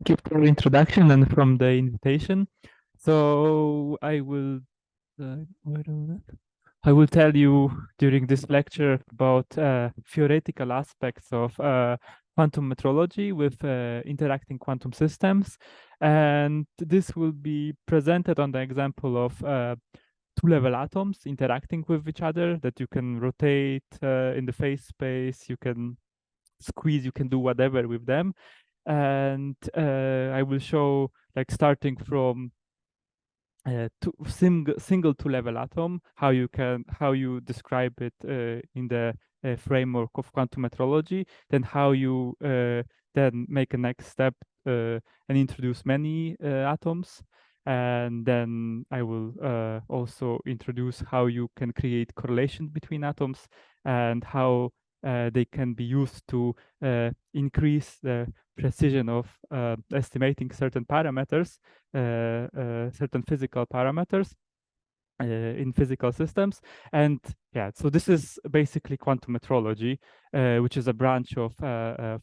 Keep for introduction and from the invitation. So I will I will tell you during this lecture about theoretical aspects of quantum metrology with interacting quantum systems, and this will be presented on the example of two-level atoms interacting with each other that you can rotate in the phase space, you can squeeze, you can do whatever with them. And I will show, like, starting from single two-level atom, how you describe it in the framework of quantum metrology, then how you then make a next step and introduce many atoms. And then I will also introduce how you can create correlations between atoms and how they can be used to increase the precision of estimating certain parameters, certain physical parameters in physical systems. And yeah, so this is basically quantum metrology, which is a branch of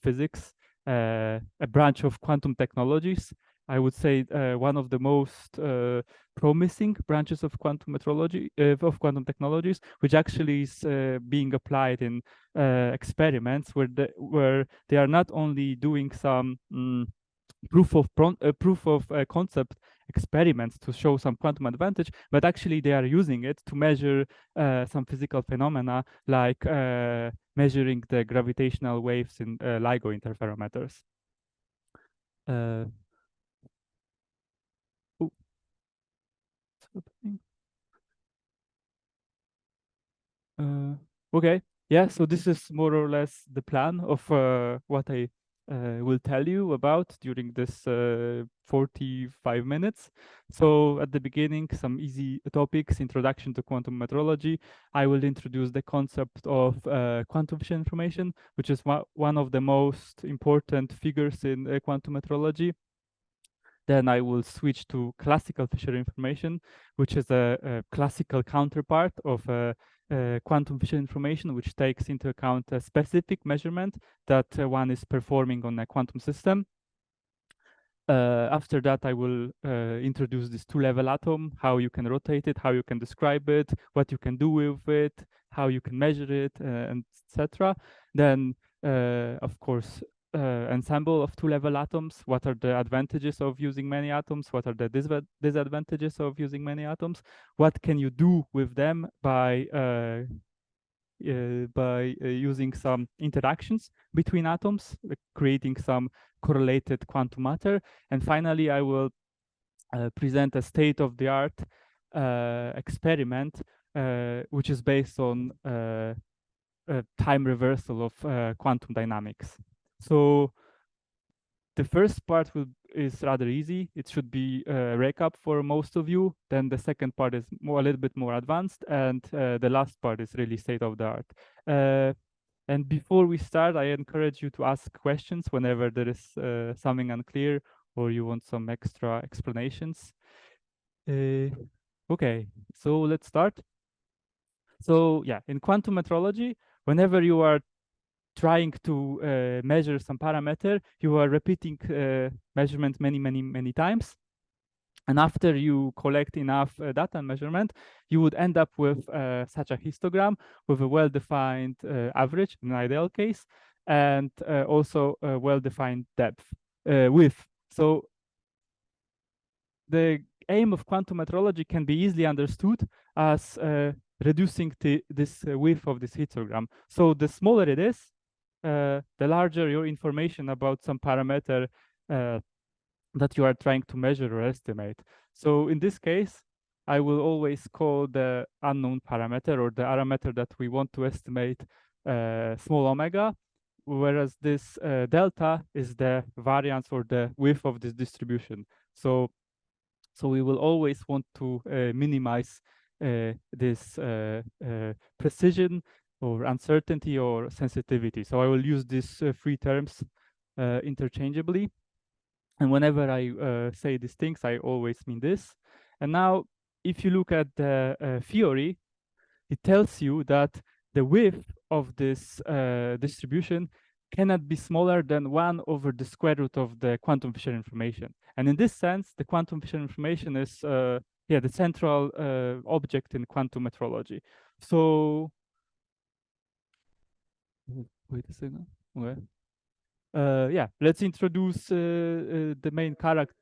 physics, a branch of quantum technologies. I would say one of the most promising branches of quantum metrology, of quantum technologies, which actually is being applied in experiments where they are not only doing some proof of concept experiments to show some quantum advantage, but actually they are using it to measure some physical phenomena, like measuring the gravitational waves in LIGO interferometers. Okay, yeah, so this is more or less the plan of what I will tell you about during this 45 minutes. So at the beginning, some easy topics, introduction to quantum metrology. I will introduce the concept of quantum Fisher information, which is one of the most important figures in quantum metrology. Then I will switch to classical Fisher information, which is a classical counterpart of quantum Fisher information, which takes into account a specific measurement that one is performing on a quantum system. After that, I will introduce this two-level atom, how you can rotate it, how you can describe it, what you can do with it, how you can measure it, and etc. Then, of course, ensemble of two-level atoms. What are the advantages of using many atoms? What are the disadvantages of using many atoms? What can you do with them by using some interactions between atoms, creating some correlated quantum matter. And finally, I will present a state-of-the-art experiment, which is based on time reversal of quantum dynamics. So the first part is rather easy. It should be a recap for most of you. Then the second part is a little bit more advanced, and the last part is really state of the art. And before we start, I encourage you to ask questions whenever there is something unclear or you want some extra explanations. Okay, so let's start. So yeah, in quantum metrology, whenever you are trying to measure some parameter, you are repeating measurement many times. And after you collect enough data and measurement, you would end up with such a histogram with a well-defined average in an ideal case, and also a well-defined width. So the aim of quantum metrology can be easily understood as reducing this width of this histogram. So the smaller it is, the larger your information about some parameter that you are trying to measure or estimate. So in this case, I will always call the unknown parameter or the parameter that we want to estimate small omega, whereas this delta is the variance or the width of this distribution. So we will always want to minimize this precision or uncertainty or sensitivity. So I will use these three terms interchangeably. And whenever I say these things, I always mean this. And now, if you look at the theory, it tells you that the width of this distribution cannot be smaller than 1 over the square root of the quantum Fisher information. And in this sense, the quantum Fisher information is the central object in quantum metrology. So wait a second. Okay. Yeah, let's introduce the main character.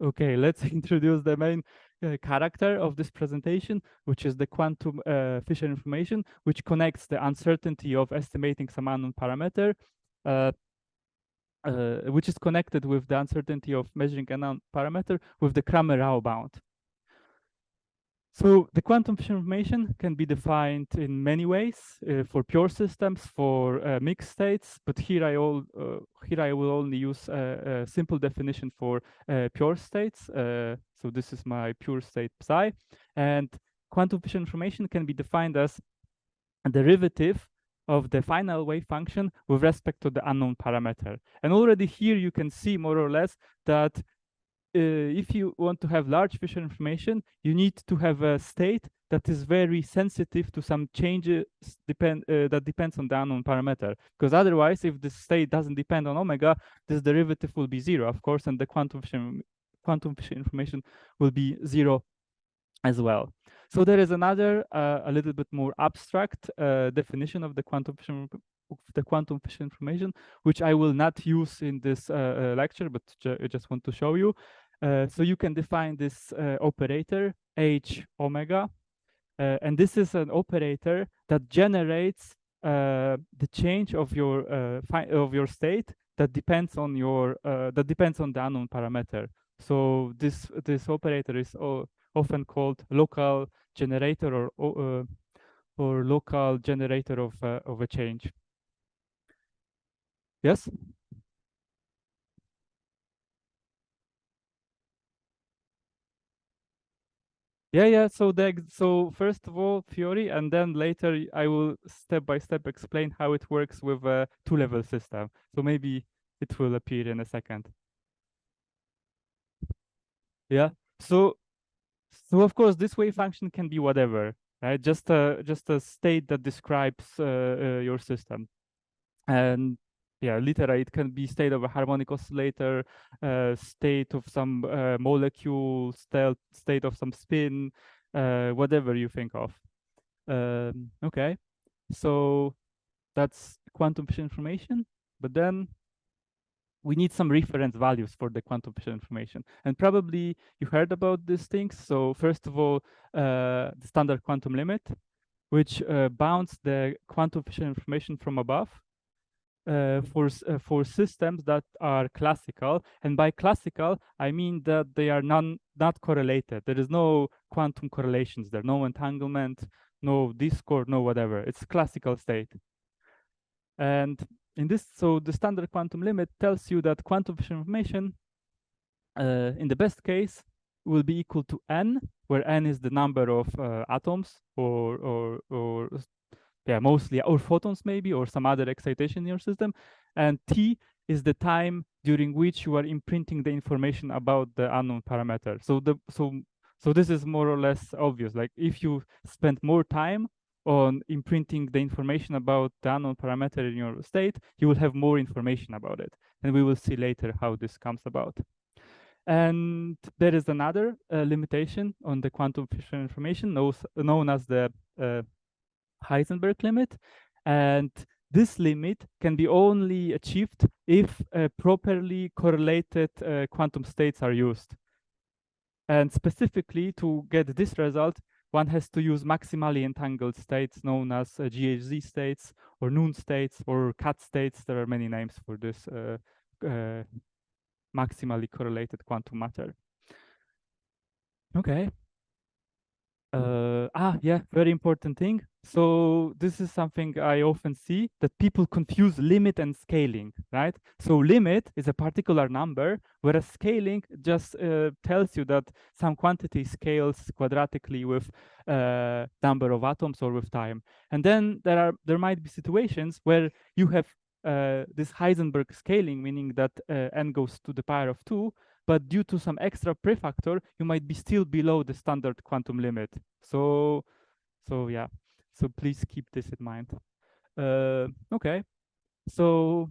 Okay, let's introduce the main character of this presentation, which is the quantum Fisher information, which connects the uncertainty of estimating some unknown parameter, uh, which is connected with the uncertainty of measuring an unknown parameter with the Kramer-Rao bound. So the quantum Fisher information can be defined in many ways for pure systems, for mixed states. But here I will only use a simple definition for pure states. So this is my pure state psi, and quantum Fisher information can be defined as a derivative of the final wave function with respect to the unknown parameter. And already here you can see more or less that if you want to have large Fisher information, you need to have a state that is very sensitive to some changes that depends on the unknown parameter. Because otherwise, if the state doesn't depend on omega, this derivative will be 0, of course, and the quantum Fisher information will be 0 as well. So there is another, a little bit more abstract definition of the quantum Fisher information, which I will not use in this lecture, but I just want to show you. So you can define this operator H omega, and this is an operator that generates the change of your state that depends on the unknown parameter. So this operator is often called local generator or local generator of a change. Yes. Yeah. So first of all, theory, and then later I will step by step explain how it works with a two-level system. So maybe it will appear in a second. Yeah. So of course this wave function can be whatever, right? Just a state that describes your system. And yeah, literally it can be state of a harmonic oscillator, state of some molecule, state of some spin, whatever you think of. Okay, so that's quantum Fisher information, but then we need some reference values for the quantum Fisher information. And probably you heard about these things. So first of all, the standard quantum limit, which bounds the quantum Fisher information from above for systems that are classical. And by classical, I mean that they are not correlated. There is no quantum correlations there, no entanglement, no discord, no whatever. It's classical state. And in this, so the standard quantum limit tells you that quantum Fisher information, in the best case, will be equal to n, where n is the number of atoms or mostly, or photons maybe, or some other excitation in your system. And t is the time during which you are imprinting the information about the unknown parameter. So this is more or less obvious. Like if you spend more time on imprinting the information about the unknown parameter in your state, you will have more information about it. And we will see later how this comes about. And there is another limitation on the quantum Fisher information known as the Heisenberg limit. And this limit can be only achieved if properly correlated quantum states are used. And specifically, to get this result, one has to use maximally entangled states known as GHZ states or Noon states or CAT states. There are many names for this maximally correlated quantum matter. Okay. Yeah, very important thing. So this is something I often see, that people confuse limit and scaling, right? So limit is a particular number, whereas scaling just tells you that some quantity scales quadratically with number of atoms or with time. And then there might be situations where you have this Heisenberg scaling, meaning that n goes to the power of 2, but due to some extra prefactor, you might be still below the standard quantum limit. So yeah. So please keep this in mind. Okay, so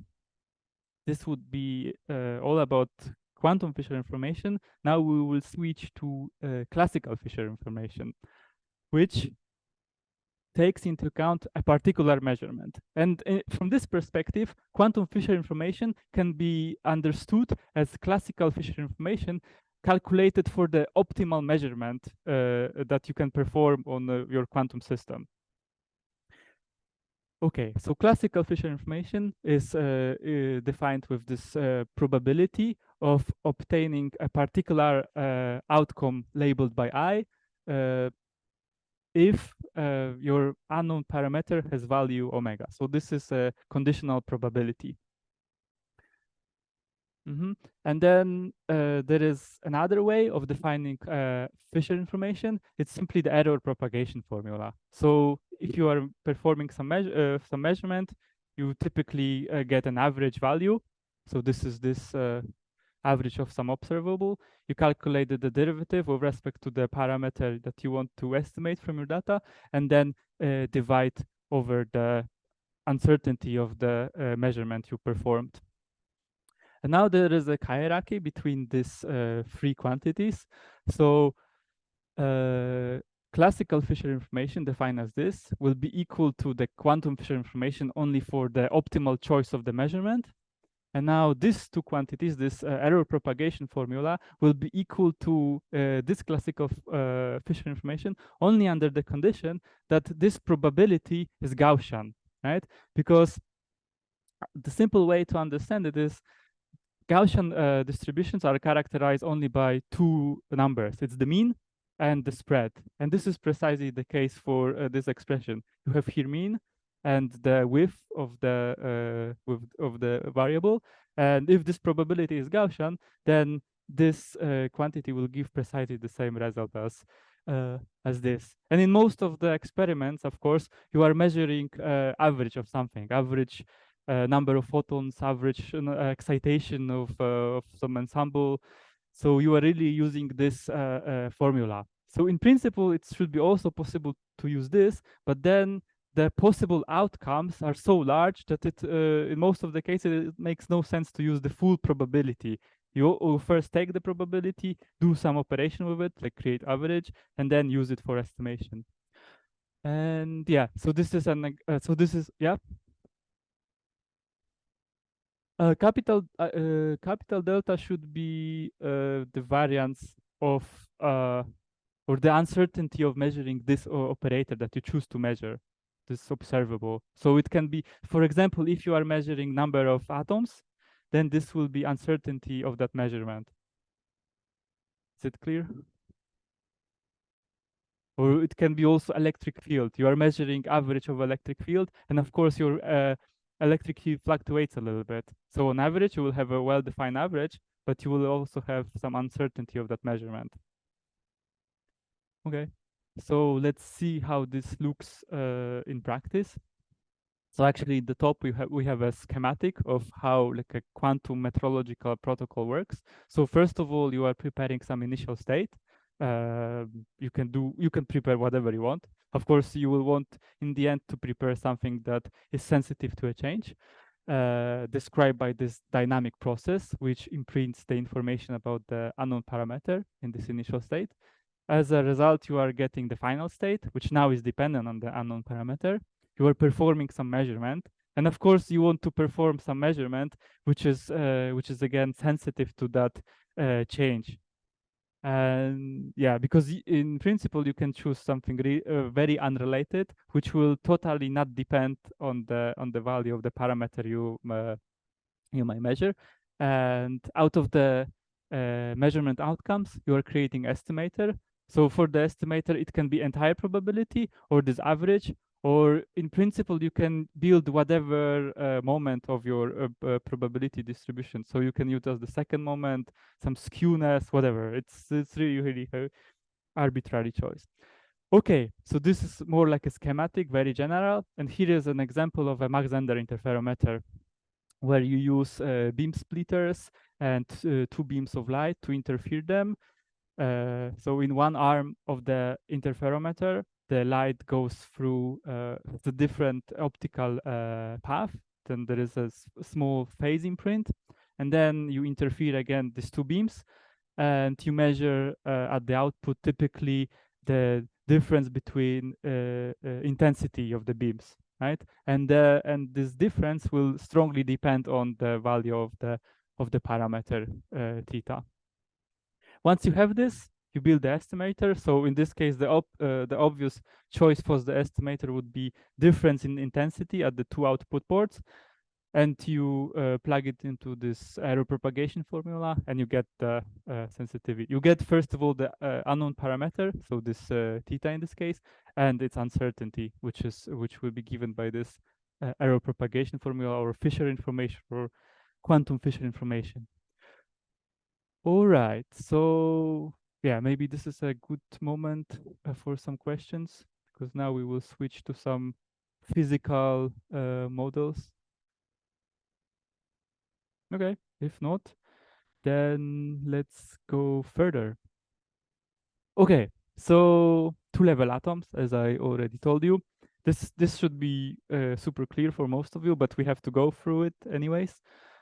this would be all about quantum Fisher information. Now we will switch to classical Fisher information, which takes into account a particular measurement. And from this perspective, quantum Fisher information can be understood as classical Fisher information calculated for the optimal measurement that you can perform on your quantum system. Okay, so classical Fisher information is defined with this probability of obtaining a particular outcome labeled by I if your unknown parameter has value omega. So this is a conditional probability. And then there is another way of defining Fisher information. It's simply the error propagation formula. So if you are performing some measurement, you typically get an average value. So this is this average of some observable. You calculate the derivative with respect to the parameter that you want to estimate from your data, and then divide over the uncertainty of the measurement you performed. And now there is a hierarchy between these three quantities. So classical Fisher information defined as this will be equal to the quantum Fisher information only for the optimal choice of the measurement. And now these two quantities, this error propagation formula, will be equal to this classical Fisher information only under the condition that this probability is Gaussian, right? Because the simple way to understand it is Gaussian distributions are characterized only by two numbers. It's the mean and the spread. And this is precisely the case for this expression. You have here mean and the width of the variable. And if this probability is Gaussian, then this quantity will give precisely the same result as this. And in most of the experiments, of course, you are measuring average of something, average number of photons, average excitation of some ensemble. So you are really using this formula. So in principle, it should be also possible to use this, but then the possible outcomes are so large that it, in most of the cases, it makes no sense to use the full probability. You first take the probability, do some operation with it, like create average, and then use it for estimation. And yeah, so this is yeah. Capital delta should be the variance of or the uncertainty of measuring this operator that you choose to measure, this observable. So it can be, for example, if you are measuring number of atoms, then this will be uncertainty of that measurement. Is it clear? Or it can be also electric field. You are measuring average of electric field, and of course your electric field fluctuates a little bit. So on average, you will have a well-defined average, but you will also have some uncertainty of that measurement. Okay, so let's see how this looks in practice. So actually, at the top we have a schematic of how like a quantum metrological protocol works. So first of all, you are preparing some initial state. You can prepare whatever you want. Of course, you will want in the end to prepare something that is sensitive to a change, described by this dynamic process, which imprints the information about the unknown parameter in this initial state. As a result, you are getting the final state, which now is dependent on the unknown parameter. You are performing some measurement, and of course, you want to perform some measurement which is again sensitive to that change. And yeah, because in principle you can choose something very unrelated, which will totally not depend on the value of the parameter you might measure. And out of the measurement outcomes, you are creating estimator. So for the estimator, it can be entire probability or this average, or in principle, you can build whatever moment of your probability distribution. So you can use as the second moment, some skewness, whatever. It's really arbitrary choice. Okay, so this is more like a schematic, very general. And here is an example of a Mach-Zehnder interferometer, where you use beam splitters and two beams of light to interfere them. So in one arm of the interferometer, the light goes through the different optical path. Then there is a small phase imprint, and then you interfere again these two beams, and you measure at the output typically the difference between intensity of the beams, right? And this difference will strongly depend on the value of the parameter theta. Once you have this, you build the estimator. So in this case, the obvious choice for the estimator would be difference in intensity at the two output ports, and you plug it into this error propagation formula, and you get the sensitivity. You get, first of all, the unknown parameter, so this theta in this case, and its uncertainty, which will be given by this error propagation formula, or Fisher information, or quantum Fisher information. All right, so yeah, maybe this is a good moment for some questions, because now we will switch to some physical models. Okay, if not, then let's go further. Okay, so two-level atoms, as I already told you. This should be super clear for most of you, but we have to go through it anyways.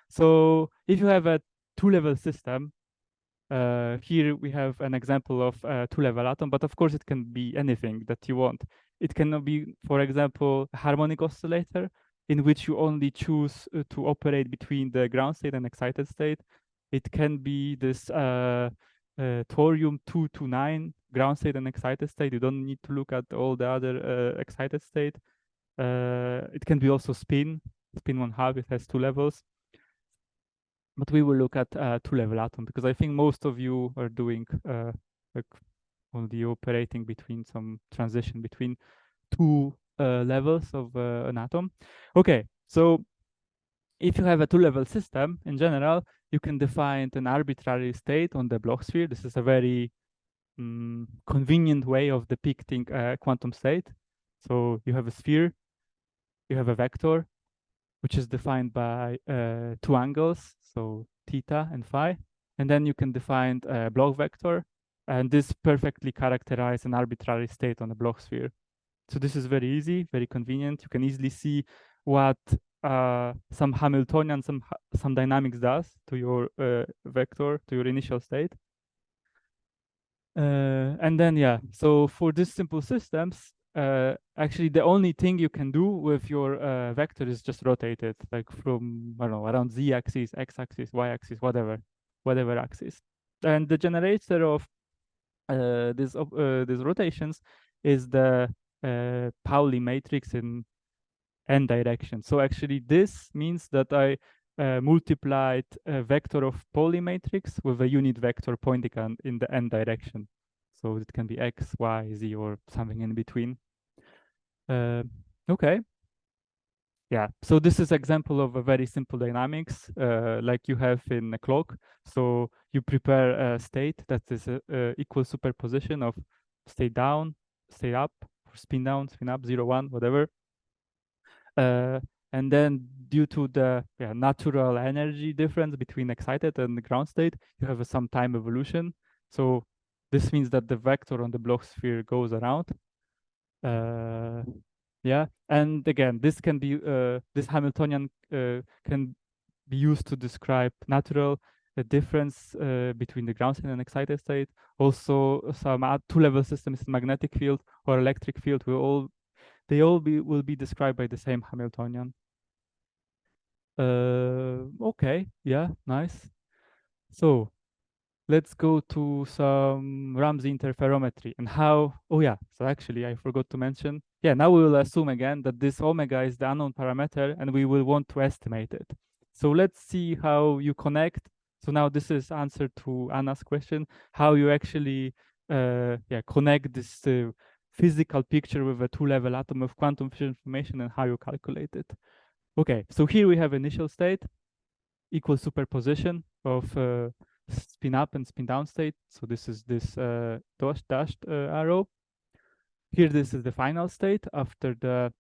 So if you have a two-level system, here we have an example of a two-level atom, but of course it can be anything that you want. It can be, for example, a harmonic oscillator, in which you only choose to operate between the ground state and excited state. It can be this thorium 229 ground state and excited state. You don't need to look at all the other excited state. It can be also spin 1/2. It has two levels. But we will look at two-level atom, because I think most of you are doing like only operating between some transition between two levels of an atom. Okay, so if you have a two-level system in general, you can define an arbitrary state on the Bloch sphere. This is a very convenient way of depicting a quantum state. So you have a sphere, you have a vector, which is defined by two angles, so theta and phi. And then you can define a Bloch vector, and this perfectly characterizes an arbitrary state on a Bloch sphere. So this is very easy, very convenient. You can easily see what some Hamiltonian, some dynamics does to your vector, to your initial state. And then, yeah, so for these simple systems, actually the only thing you can do with your vector is just rotate it, like from, I don't know, around z-axis, x-axis, y-axis, whatever axis. And the generator of these rotations is the Pauli matrix in n direction. So actually this means that I multiplied a vector of Pauli matrix with a unit vector pointing in the n direction. So it can be x, y, z, or something in between. Okay. Yeah, so this is example of a very simple dynamics like you have in a clock. So you prepare a state that is a equal superposition of state down, state up, or spin down, spin up, 0, 1, whatever. And then due to the natural energy difference between excited and the ground state, you have some time evolution. So this means that the vector on the Bloch sphere goes around. Yeah, and again, this can be this Hamiltonian can be used to describe natural difference between the ground state and excited state. Also, some two-level systems, magnetic field or electric field, will be described by the same Hamiltonian. Okay, yeah, nice. So let's go to some Ramsey interferometry and how. Oh yeah, so actually I forgot to mention. Yeah, now we will assume again that this omega is the unknown parameter, and we will want to estimate it. So let's see how you connect. So now this is answer to Anna's question: how you actually connect this physical picture with a two-level atom of quantum Fisher information, and how you calculate it. Okay, so here we have initial state, equal superposition of spin up and spin down state. So this is this dashed arrow. Here, this is the final state after the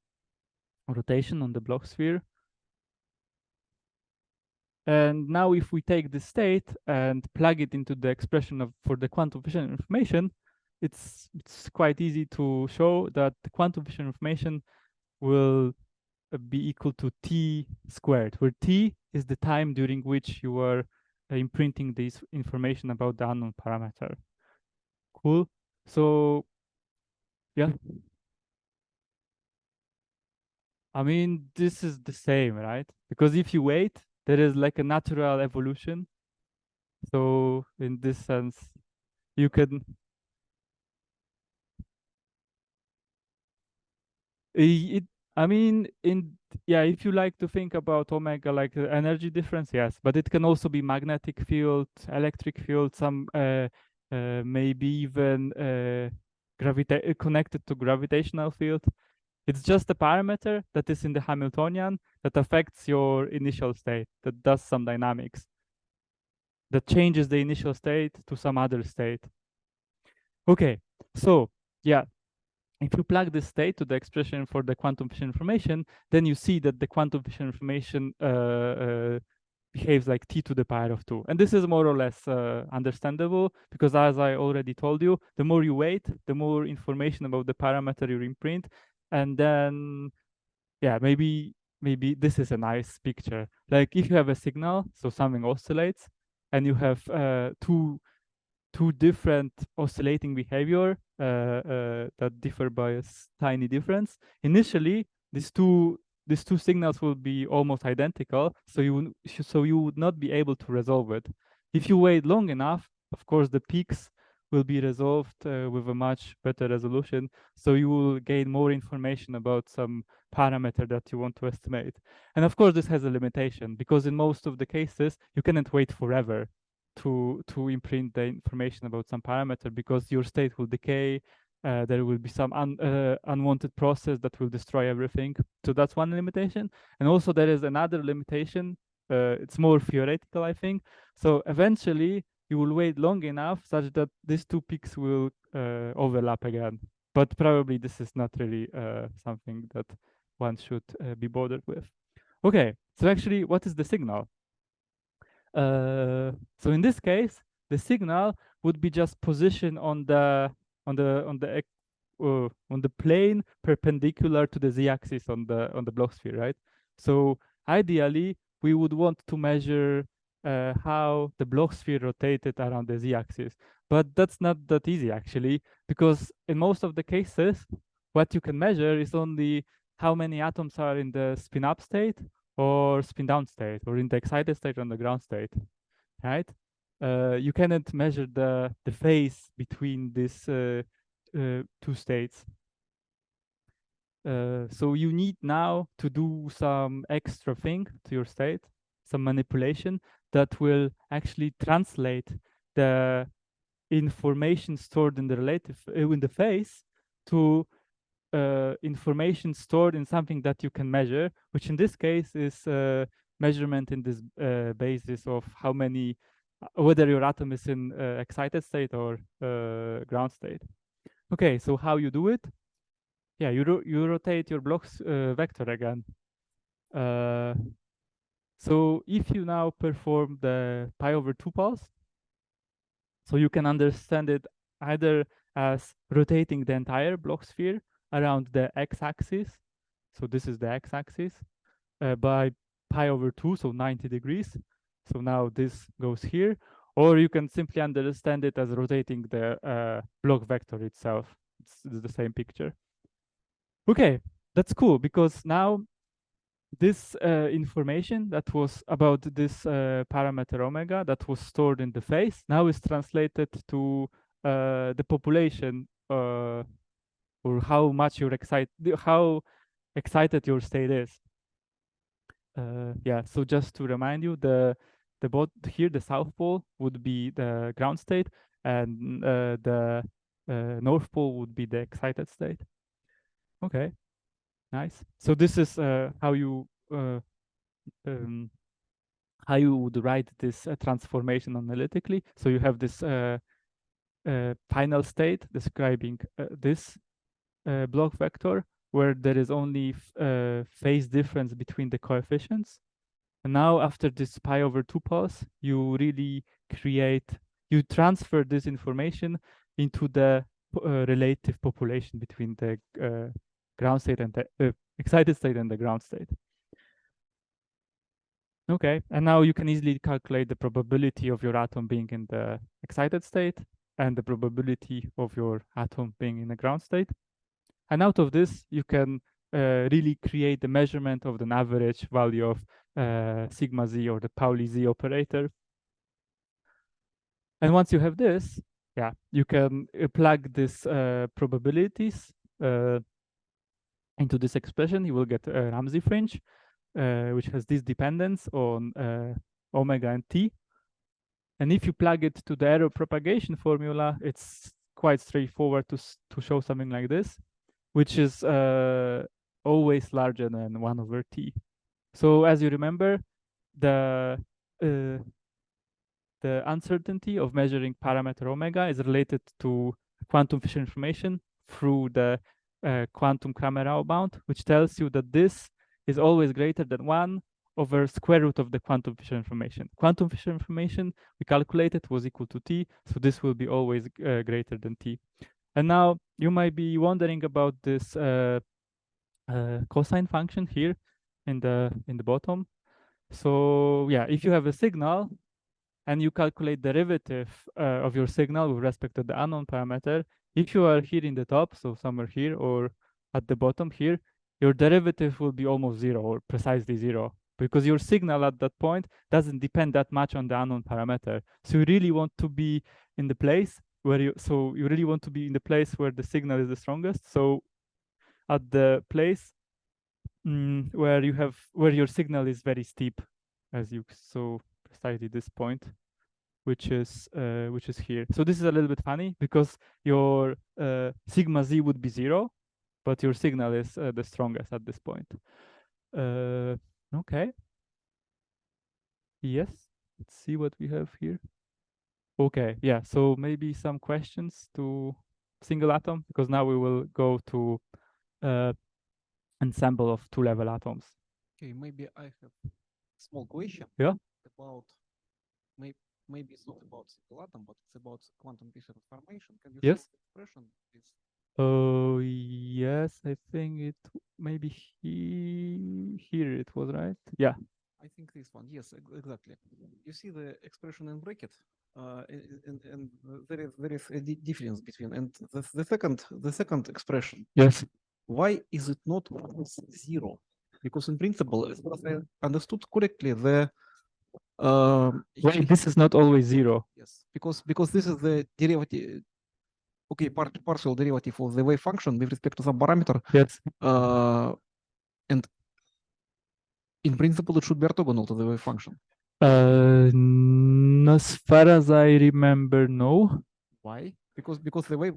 rotation on the Bloch sphere. And now if we take this state and plug it into the expression for the quantum Fisher information, it's quite easy to show that the quantum efficient information will be equal to t squared, where t is the time during which you are imprinting this information about the unknown parameter. Cool. So yeah, I mean, this is the same, right? Because if you wait, there is like a natural evolution. So in this sense, you can it I mean in yeah, if you like to think about omega like the energy difference, yes, but it can also be magnetic field, electric field, some maybe even connected to gravitational field. It's just a parameter that is in the Hamiltonian that affects your initial state, that does some dynamics, that changes the initial state to some other state. Okay, so yeah, if you plug this state to the expression for the quantum efficient information, then you see that the quantum efficient information behaves like t to the power of 2. And this is more or less understandable because, as I already told you, the more you wait, the more information about the parameter you imprint. And then, yeah, maybe this is a nice picture. Like if you have a signal, so something oscillates, and you have two different oscillating behavior that differ by a tiny difference. Initially, these two signals will be almost identical, so you would not be able to resolve it. If you wait long enough, of course, the peaks will be resolved with a much better resolution, so you will gain more information about some parameter that you want to estimate. And of course, this has a limitation because in most of the cases, you cannot wait forever to imprint the information about some parameter because your state will decay. There will be some unwanted process that will destroy everything. So that's one limitation. And also there is another limitation. It's more theoretical, I think. So eventually you will wait long enough such that these two peaks will overlap again. But probably this is not really something that one should be bothered with. Okay, so actually, what is the signal? So in this case, the signal would be just positioned on the on the plane perpendicular to the z-axis on the Bloch sphere, right? So ideally, we would want to measure how the Bloch sphere rotated around the z-axis, but that's not that easy actually, because in most of the cases, what you can measure is only how many atoms are in the spin up state or spin down state, or in the excited state or in the ground state, right? You cannot measure the phase between these two states. So you need now to do some extra thing to your state, some manipulation that will actually translate the information stored in the relative in the phase to information stored in something that you can measure, which in this case is measurement in this basis of how many, whether your atom is in excited state or ground state. Okay, so how you do it? Yeah, you rotate your blocks vector again. So if you now perform the pi over 2 pulse, so you can understand it either as rotating the entire Bloch sphere around the x-axis. So this is the x-axis by pi over 2, so 90 degrees. So now this goes here. Or you can simply understand it as rotating the Bloch vector itself. It's the same picture. Okay, that's cool because now this information that was about this parameter omega that was stored in the phase now is translated to the population or how much you're excited, how excited your state is. Yeah, so just to remind you, the both here, the south pole would be the ground state, and the north pole would be the excited state. Okay, nice. So this is um, how you would write this transformation analytically. So you have this final state describing this Bloch vector where there is only phase difference between the coefficients. And now after this pi over 2 pulse, you really you transfer this information into the relative population between the ground state and the excited state and the ground state. Okay, and now you can easily calculate the probability of your atom being in the excited state and the probability of your atom being in the ground state. And out of this, you can really create the measurement of the average value of sigma z, or the Pauli z operator. And once you have this, yeah, you can plug these probabilities into this expression. You will get a Ramsey fringe, which has this dependence on omega and t. And if you plug it to the error propagation formula, it's quite straightforward to show something like this, which is always larger than 1 over t. So as you remember, the uncertainty of measuring parameter omega is related to quantum Fisher information through the quantum Cramer-Rao bound, which tells you that this is always greater than 1 over square root of the quantum Fisher information. Quantum Fisher information we calculated was equal to t, so this will be always greater than t. And now you might be wondering about this cosine function here in the bottom. So yeah, if you have a signal and you calculate derivative of your signal with respect to the unknown parameter, if you are here in the top, so somewhere here, or at the bottom here, your derivative will be almost 0 or precisely 0, because your signal at that point doesn't depend that much on the unknown parameter. So you really want to be in the place where you really want to be in the place where the signal is the strongest. So at the place where your signal is very steep, as you saw precisely this point, which is here. So this is a little bit funny because your sigma z would be 0, but your signal is the strongest at this point. Okay. Yes. Let's see what we have here. Okay. Yeah. So maybe some questions to single atom, because now we will go to ensemble of two-level atoms. Okay, maybe I have a small question. Yeah. About maybe it's not about single atom, but it's about quantum Fisher transformation. Can you Yes. show the expression, please? Oh yes, I think it maybe here it was, right? Yeah. I think this one. Yes, exactly. You see the expression in bracket, and there is a difference between, and the second expression. Yes. Why is it not 0? Because in principle, as far as I understood correctly, the Wait, this is not always 0. yes, because this is the derivative. Okay, partial derivative of the wave function with respect to some parameter. Yes. And in principle, it should be orthogonal to the wave function. As far as I remember, no. Why? Because the wave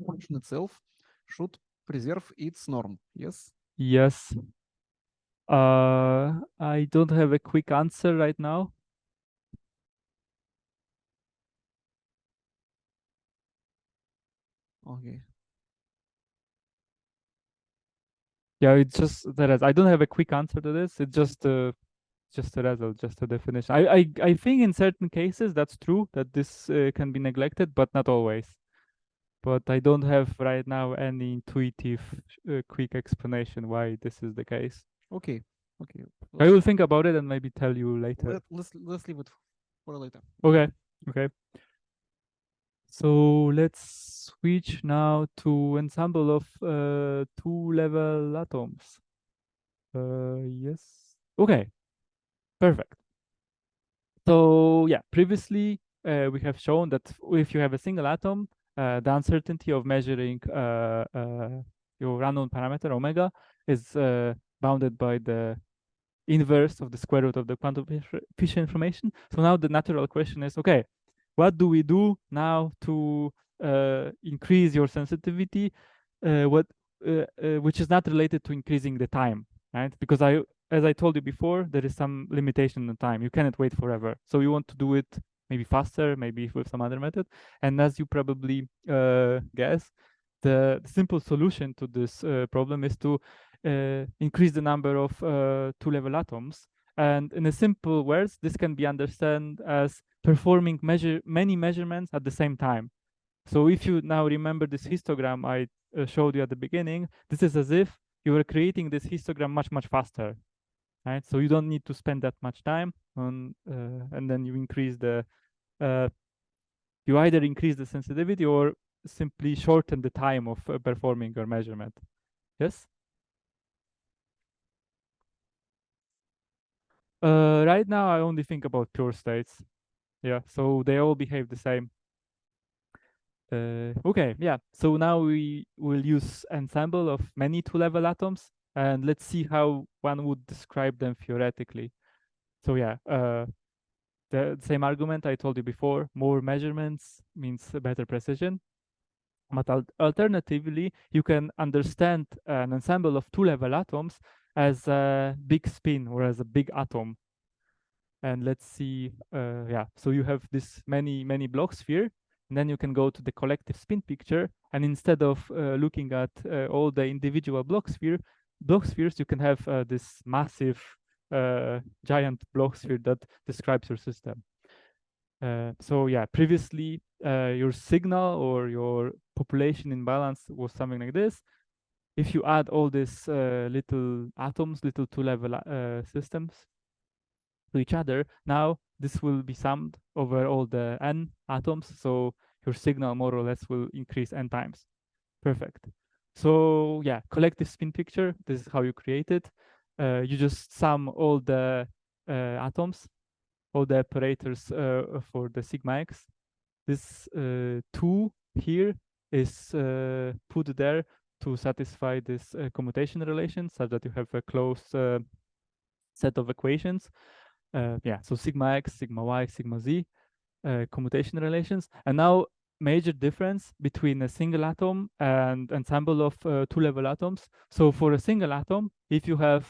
function itself should preserve its norm. Yes. Yes. I don't have a quick answer right now. Okay. Yeah, it's just that I don't have a quick answer to this. It's just a result, just a definition. I think in certain cases that's true, that this can be neglected, but not always. But I don't have right now any intuitive quick explanation why this is the case. Okay. Okay. I will think about it and maybe tell you later. Let's leave it for later. Okay. Okay. So let's switch now to ensemble of two-level atoms. Yes. Okay. Perfect. So yeah, previously we have shown that if you have a single atom, the uncertainty of measuring your unknown parameter omega is bounded by the inverse of the square root of the quantum Fisher information. So now the natural question is, okay, what do we do now to increase your sensitivity, which is not related to increasing the time, right? Because as I told you before, there is some limitation on time. You cannot wait forever. So you want to do it maybe faster, maybe with some other method. And as you probably guess, the simple solution to this problem is to increase the number of two-level atoms. And in a simple words, this can be understood as performing many measurements at the same time. So if you now remember this histogram I showed you at the beginning, this is as if you were creating this histogram much faster, right? So you don't need to spend that much time on, and then you increase the, you either increase the sensitivity or simply shorten the time of performing your measurement. Yes? Right now I only think about pure states. Yeah, so they all behave the same. Okay, yeah. So now we will use ensemble of many two-level atoms, and let's see how one would describe them theoretically. So yeah, the same argument I told you before, more measurements means better precision. But alternatively, you can understand an ensemble of two-level atoms as a big spin or as a big atom. And let's see, yeah, so you have this many block sphere, and then you can go to the collective spin picture, and instead of looking at all the individual block spheres, you can have this massive giant block sphere that describes your system. So yeah, previously your signal or your population imbalance was something like this. If you add all these little atoms, little two-level systems to each other, now this will be summed over all the n atoms, so your signal more or less will increase n times. Perfect. So yeah, collective spin picture, this is how you create it. You just sum all the atoms, all the operators for the sigma x. This 2 here is put there to satisfy this commutation relation, such that you have a closed set of equations. Yeah, so sigma x, sigma y, sigma z, commutation relations. And now major difference between a single atom and ensemble of two-level atoms. So for a single atom, if you have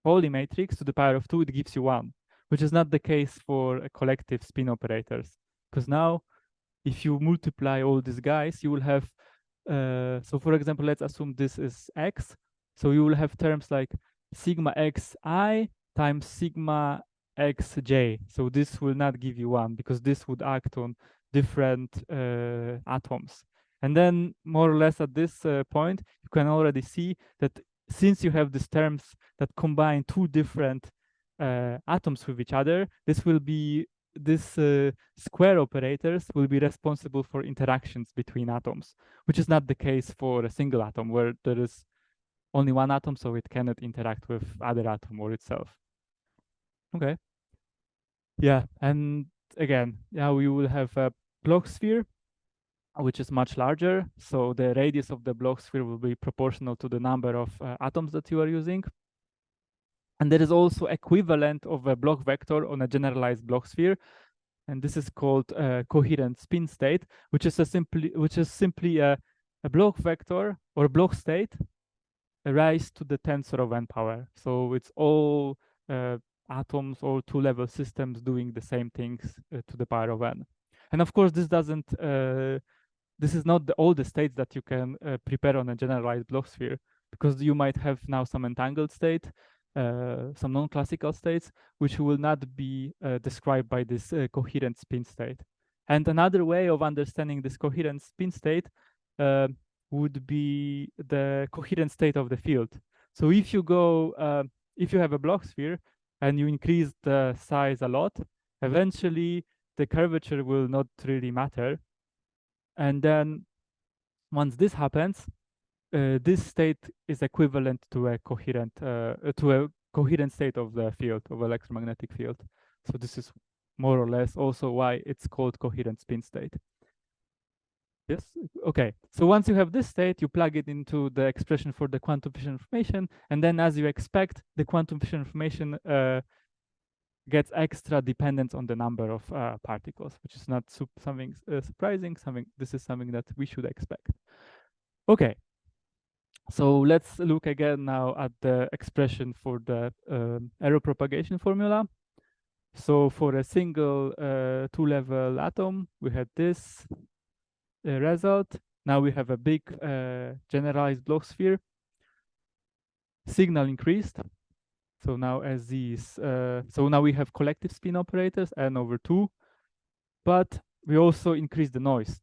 Pauli matrix to the power of 2, it gives you 1, which is not the case for collective spin operators. Because now, if you multiply all these guys, you will have, so for example, let's assume this is x. So you will have terms like sigma xi times sigma xj. So this will not give you 1 because this would act on different atoms. And then more or less at this point, you can already see that since you have these terms that combine two different atoms with each other, this will be square operators will be responsible for interactions between atoms, which is not the case for a single atom where there is only one atom, so it cannot interact with other atom or itself. Okay. Yeah, and again, yeah, we will have a Bloch sphere, which is much larger. So the radius of the Bloch sphere will be proportional to the number of atoms that you are using. And there is also equivalent of a Bloch vector on a generalized Bloch sphere. And this is called coherent spin state, which is simply a Bloch vector or Bloch state raised to the tensor of n power. So it's all atoms or two-level systems doing the same things to the power of n. And of course, this doesn't. This is not all the states that you can prepare on a generalized Bloch sphere, because you might have now some entangled state, some non-classical states, which will not be described by this coherent spin state. And another way of understanding this coherent spin state would be the coherent state of the field. So if you go, if you have a Bloch sphere and you increase the size a lot, eventually the curvature will not really matter. And then once this happens, this state is equivalent to a coherent state of the field, of electromagnetic field. So this is more or less also why it's called coherent spin state. Yes, okay. So once you have this state, you plug it into the expression for the quantum Fisher information, and then as you expect, the quantum Fisher information gets extra dependence on the number of particles, which is not something surprising. This is something that we should expect. Okay. So let's look again now at the expression for the error propagation formula. So for a single two-level atom, we had this result. Now we have a big generalized Bloch sphere. Signal increased. So now as these, so now we have collective spin operators n over 2. But we also increase the noise,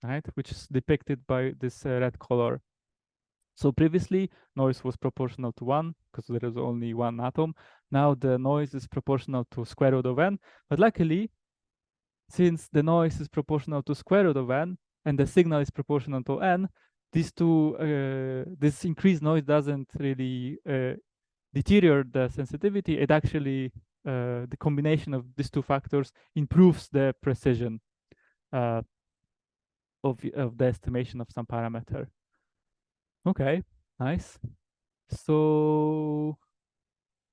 right? Which is depicted by this red color. So previously, noise was proportional to 1 because there is only one atom. Now the noise is proportional to square root of n. But luckily, since the noise is proportional to square root of n and the signal is proportional to n, this increased noise doesn't really deteriorate the sensitivity. It actually, the combination of these two factors improves the precision uh, of the estimation of some parameter. Okay, nice. So,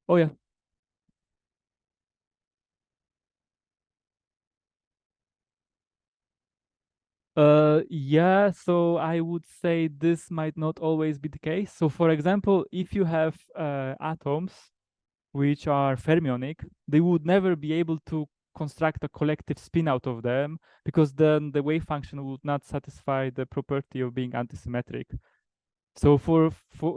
oh yeah. Yeah, so I would say this might not always be the case. So for example, if you have atoms which are fermionic, they would never be able to construct a collective spin out of them because then the wave function would not satisfy the property of being antisymmetric. So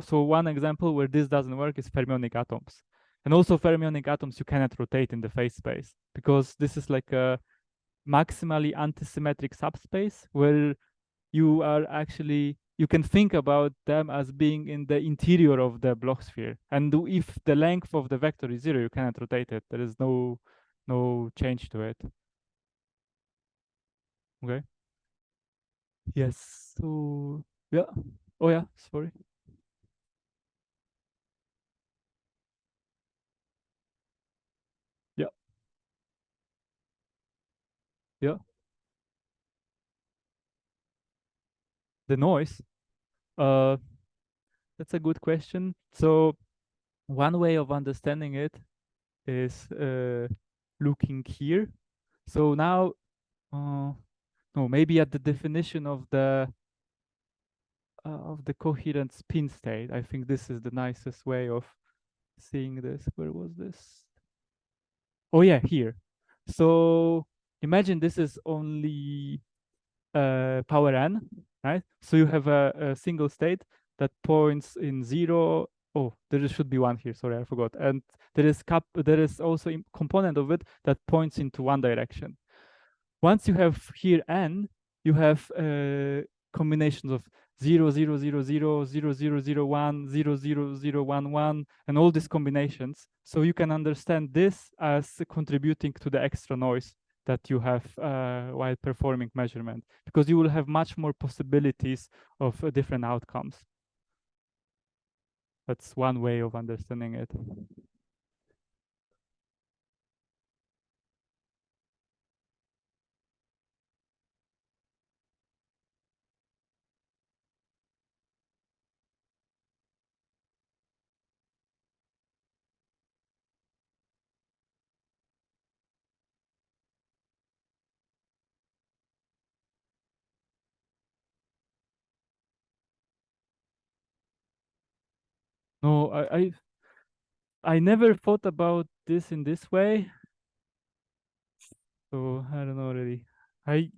so one example where this doesn't work is fermionic atoms. And also fermionic atoms you cannot rotate in the phase space because this is like a maximally antisymmetric subspace where you are actually you can think about them as being in the interior of the Bloch sphere. And if the length of the vector is 0, you cannot rotate it. There is no change to it. Okay. Yes. So yeah. Oh yeah. Sorry. Yeah. Yeah. The noise. Uh, that's a good question. So one way of understanding it is looking here. So now, no, maybe at the definition of the coherent spin state. I think this is the nicest way of seeing this. Where was this? Oh yeah, here. So imagine this is only power n, right? So you have a single state that points in 0. Oh, there should be one here. Sorry, I forgot. And there is also a component of it that points into one direction. Once you have here n, you have combinations of 0, 0, 0, 0, 0, 0, 0, 1, 0, 0, 0, 1, 1, and all these combinations. So you can understand this as contributing to the extra noise that you have while performing measurement, because you will have much more possibilities of different outcomes. That's one way of understanding it. No, I never thought about this in this way. So I don't know really. I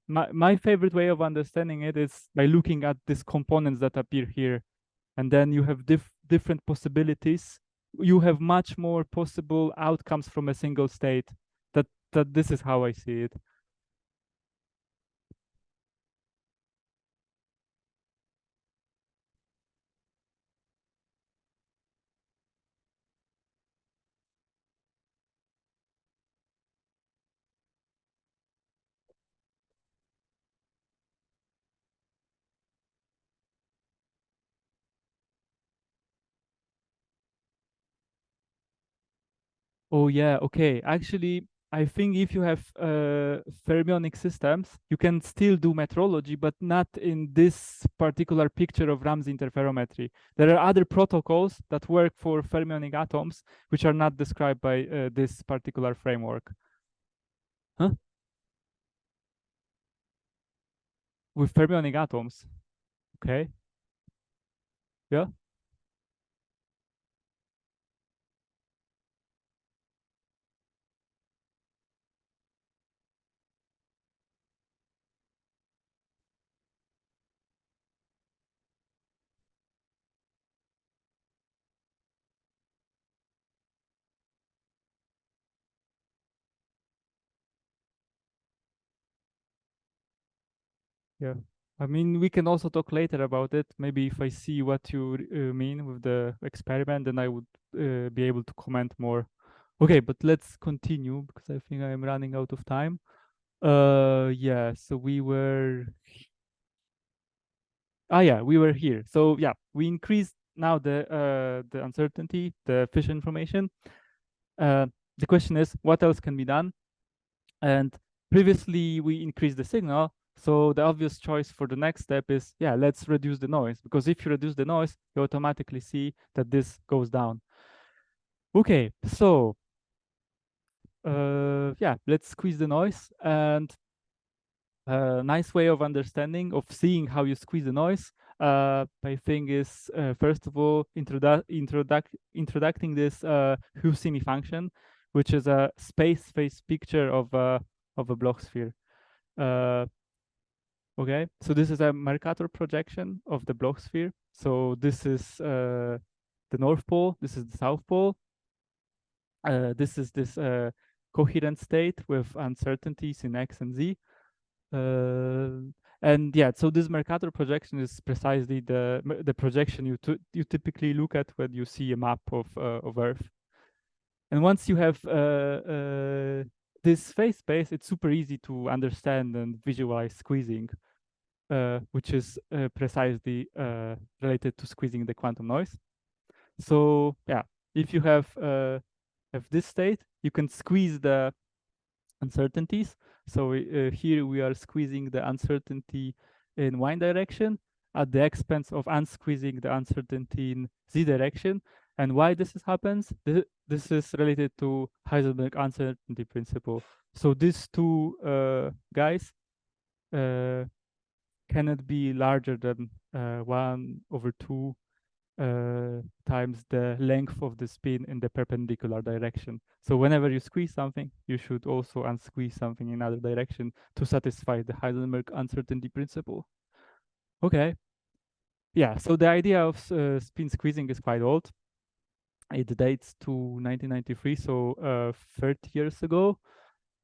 my favorite way of understanding it is by looking at these components that appear here, and then you have different possibilities. You have much more possible outcomes from a single state. That this is how I see it. Oh yeah, okay. Actually, I think if you have fermionic systems, you can still do metrology, but not in this particular picture of Ramsey interferometry. There are other protocols that work for fermionic atoms, which are not described by this particular framework. Huh? With fermionic atoms. Okay. Yeah. Yeah. I mean, we can also talk later about it. Maybe if I see what you mean with the experiment, then I would be able to comment more. Okay, but let's continue because I think I'm running out of time. Yeah, so we were we were here. So yeah, we increased now the uncertainty, the fish information. The question is, what else can be done? And previously we increased the signal. So the obvious choice for the next step is, yeah, let's reduce the noise, because if you reduce the noise, you automatically see that this goes down. Okay, so yeah, let's squeeze the noise. And a nice way of understanding, of seeing how you squeeze the noise, I think is, first of all, introducing this Hugh function, which is a space phase picture of a Bloch sphere. Okay, so this is a Mercator projection of the Bloch sphere. So this is the North Pole, this is the South Pole. This is this coherent state with uncertainties in X and Z. And yeah, so this Mercator projection is precisely the projection you typically look at when you see a map of Earth. And once you have this phase space, it's super easy to understand and visualize squeezing, which is precisely related to squeezing the quantum noise. So yeah, if you have this state, you can squeeze the uncertainties. So here we are squeezing the uncertainty in y direction at the expense of unsqueezing the uncertainty in z direction. And why this happens? This is related to Heisenberg uncertainty principle. So these two guys cannot be larger than 1/2 times the length of the spin in the perpendicular direction. So whenever you squeeze something, you should also unsqueeze something in other direction to satisfy the Heisenberg uncertainty principle. Okay. Yeah, so the idea of spin squeezing is quite old. It dates to 1993, so 30 years ago.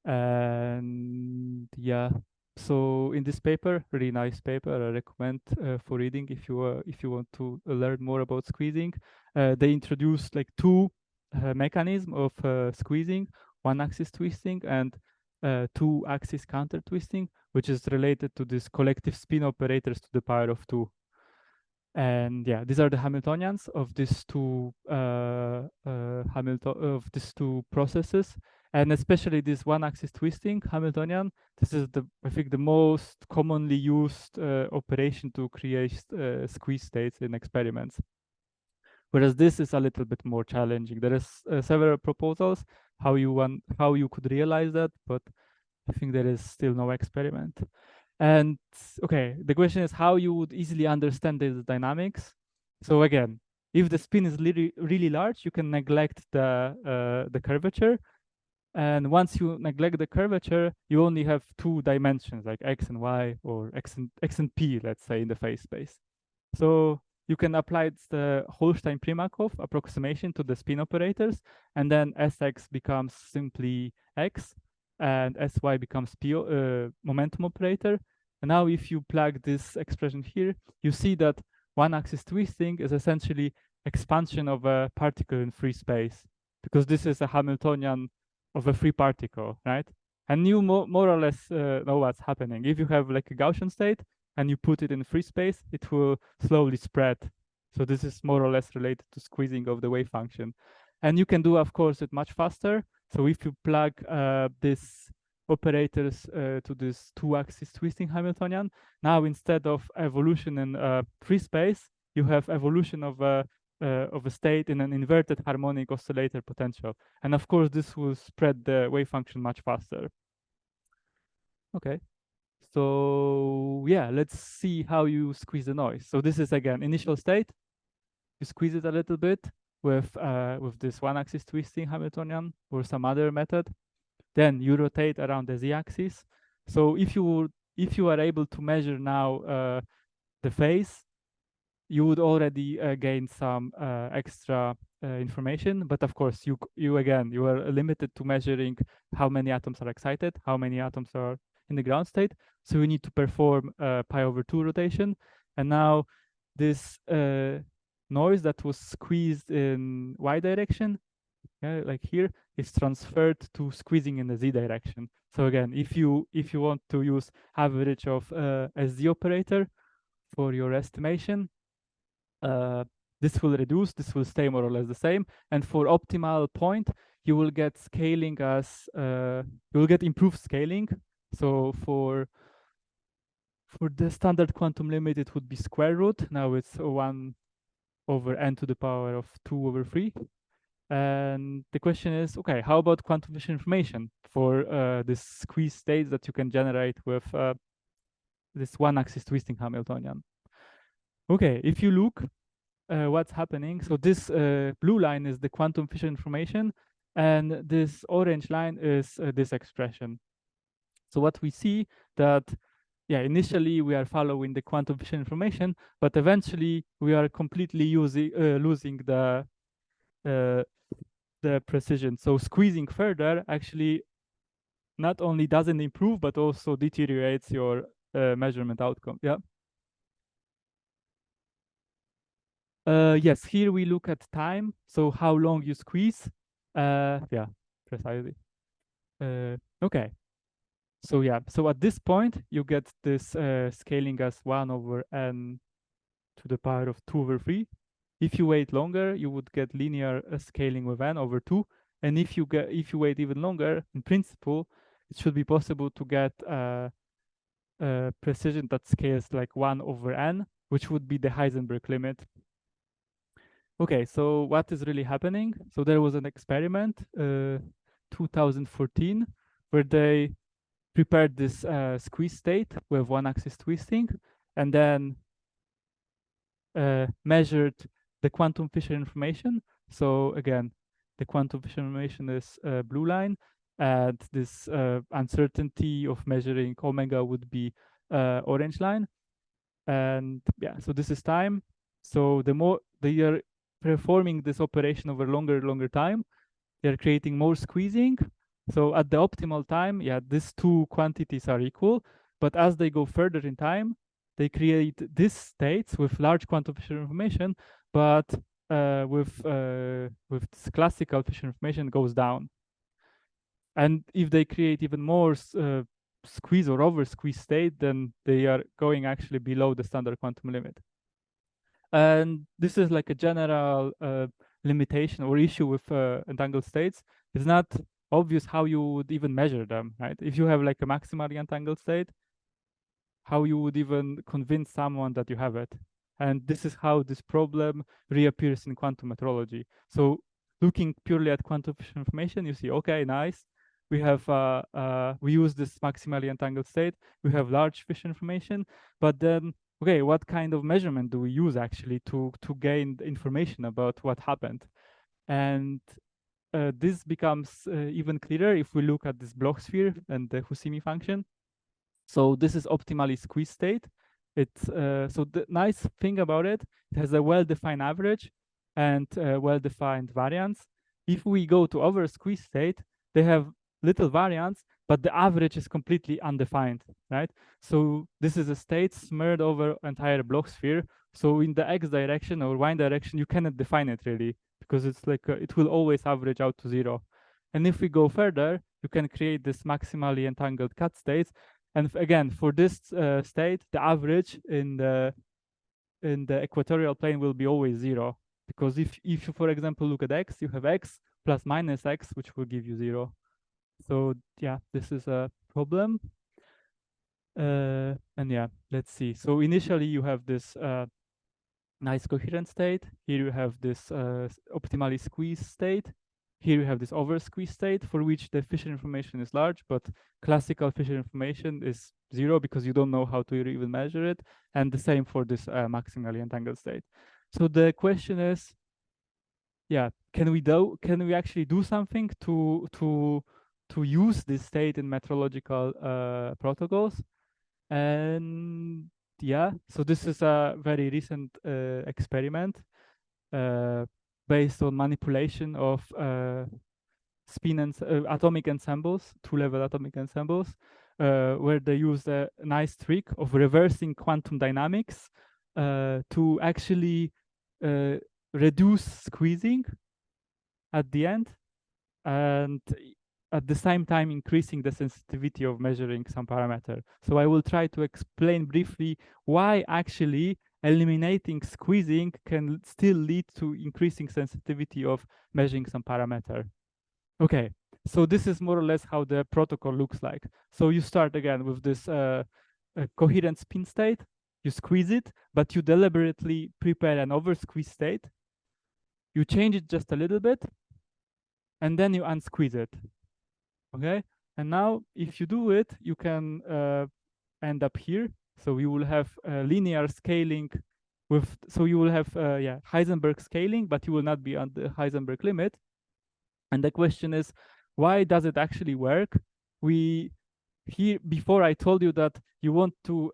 And yeah, so in this paper, really nice paper, I recommend for reading if you want to learn more about squeezing. They introduced like two mechanism of squeezing: one axis twisting and two axis counter twisting, which is related to this collective spin operators to the power of 2. And yeah, these are the Hamiltonians of these two processes, and especially this one-axis twisting Hamiltonian. This is I think the most commonly used operation to create squeeze states in experiments. Whereas this is a little bit more challenging. There is several proposals how you could realize that, but I think there is still no experiment. And okay, the question is how you would easily understand the dynamics. So again, if the spin is really large, you can neglect the curvature. And once you neglect the curvature, you only have two dimensions, like x and y, or x and p, let's say, in the phase space. So you can apply the Holstein-Primakov approximation to the spin operators, and then Sx becomes simply x, and Sy becomes p momentum operator. And now if you plug this expression here, you see that one-axis twisting is essentially expansion of a particle in free space, because this is a Hamiltonian of a free particle, right? And you more or less know what's happening. If you have like a Gaussian state and you put it in free space, it will slowly spread. So this is more or less related to squeezing of the wave function. And you can do, of course, it much faster. So if you plug these operators to this two-axis twisting Hamiltonian, now instead of evolution in free space, you have evolution of a state in an inverted harmonic oscillator potential. And of course, this will spread the wave function much faster. Okay. So yeah, let's see how you squeeze the noise. So this is again initial state. You squeeze it a little bit with this one-axis twisting Hamiltonian or some other method. Then you rotate around the z-axis. So if you are able to measure now the phase, you would already gain some extra information. But of course, you are limited to measuring how many atoms are excited, how many atoms are in the ground state. So we need to perform pi/2 rotation. And now this noise that was squeezed in y direction, like here, is transferred to squeezing in the z direction. So again, if you want to use average of SZ operator for your estimation, this will reduce, this will stay more or less the same. And for optimal point, you will get scaling as, you will get improved scaling. So for the standard quantum limit, it would be square root. Now it's 1 over n to the power of 2 over 3. And the question is, okay, how about quantum efficient information for this squeeze state that you can generate with this one-axis twisting Hamiltonian? Okay, if you look what's happening, so this blue line is the quantum efficient information, and this orange line is this expression. So what we see that, yeah, initially we are following the quantum efficient information, but eventually we are completely losing the precision. So squeezing further actually not only doesn't improve, but also deteriorates your measurement outcome. Yeah. Yes, here we look at time. So how long you squeeze. Yeah, precisely. Okay. So yeah, so at this point you get this scaling as 1 over n to the power of 2 over 3. If you wait longer, you would get linear scaling with n over 2. And if you wait even longer, in principle, it should be possible to get precision that scales like 1 over n, which would be the Heisenberg limit. Okay, so what is really happening? So there was an experiment, 2014, where they prepared this squeeze state with one-axis twisting, and then measured the quantum Fisher information. So again, the quantum Fisher information is blue line, and this uncertainty of measuring omega would be orange line. And yeah, so this is time. So the more they are performing this operation over longer time, they're creating more squeezing. So at the optimal time, yeah, these two quantities are equal. But as they go further in time, they create these states with large quantum Fisher information, but with this classical Fisher information goes down. And if they create even more squeeze or over squeeze state, then they are going actually below the standard quantum limit. And this is like a general limitation or issue with entangled states. It's not obvious how you would even measure them, right? If you have like a maximally entangled state, how you would even convince someone that you have it. And this is how this problem reappears in quantum metrology. So looking purely at quantum Fisher information, you see, okay, nice. We have we use this maximally entangled state. We have large Fisher information, but then okay, what kind of measurement do we use actually to gain information about what happened? And this becomes even clearer if we look at this Bloch sphere and the Husimi function. So this is optimally squeezed state. It's so the nice thing about it, it has a well-defined average and well-defined variance. If we go to over squeezed state, they have little variance, but the average is completely undefined, right? So this is a state smeared over entire Bloch sphere. So in the x direction or y direction, you cannot define it really, because it's like it will always average out to 0. And if we go further, you can create this maximally entangled cut states. And again, for this state, the average in the equatorial plane will be always 0. Because if you, for example, look at x, you have x plus minus x, which will give you 0. So yeah, this is a problem. And yeah, let's see. So initially you have this nice coherent state. Here you have this optimally squeezed state. Here you have this over squeezed state for which the Fisher information is large, but classical Fisher information is 0 because you don't know how to even measure it. And the same for this maximally entangled state. So the question is, yeah, can we actually do something to use this state in metrological protocols? And yeah, so this is a very recent experiment based on manipulation of spin and atomic ensembles, two-level atomic ensembles, where they use a nice trick of reversing quantum dynamics to actually reduce squeezing at the end, and at the same time increasing the sensitivity of measuring some parameter. So I will try to explain briefly why actually eliminating squeezing can still lead to increasing sensitivity of measuring some parameter. Okay, so this is more or less how the protocol looks like. So you start again with this coherent spin state, you squeeze it, but you deliberately prepare an over squeeze state. You change it just a little bit, and then you unsqueeze it. Okay, and now if you do it, you can end up here. So you will have linear scaling with, so you will have yeah, Heisenberg scaling, but you will not be on the Heisenberg limit. And the question is, why does it actually work? Here before I told you that you want to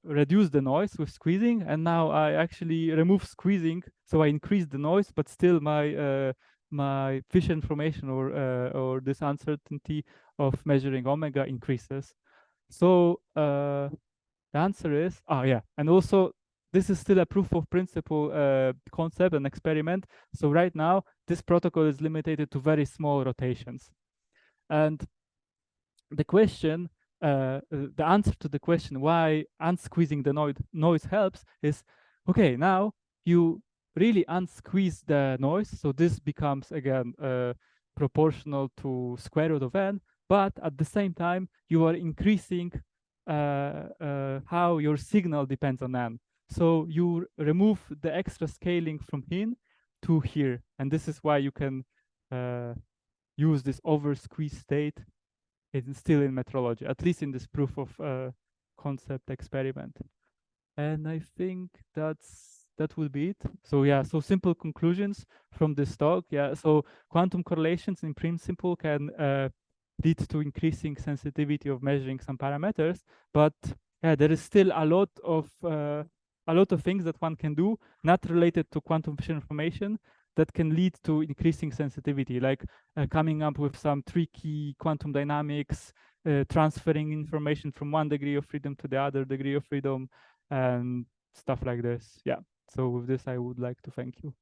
reduce the noise with squeezing, and now I actually remove squeezing, so I increase the noise, but still my Fisher information or this uncertainty of measuring omega increases. So the answer is, yeah, and also this is still a proof of principle concept and experiment. So right now this protocol is limited to very small rotations, and the question, the answer to the question why unsqueezing the noise helps is, okay, now you really unsqueeze the noise, so this becomes again proportional to square root of n, but at the same time you are increasing how your signal depends on n. So you remove the extra scaling from here to here, and this is why you can use this over squeeze state. It's still in metrology, at least in this proof of concept experiment. And I think that will be it. So yeah, so simple conclusions from this talk. Yeah, so quantum correlations in principle can lead to increasing sensitivity of measuring some parameters, but yeah, there is still a lot of things that one can do not related to quantum Fisher information that can lead to increasing sensitivity, like coming up with some tricky quantum dynamics, transferring information from one degree of freedom to the other degree of freedom, and stuff like this. Yeah. So with this, I would like to thank you.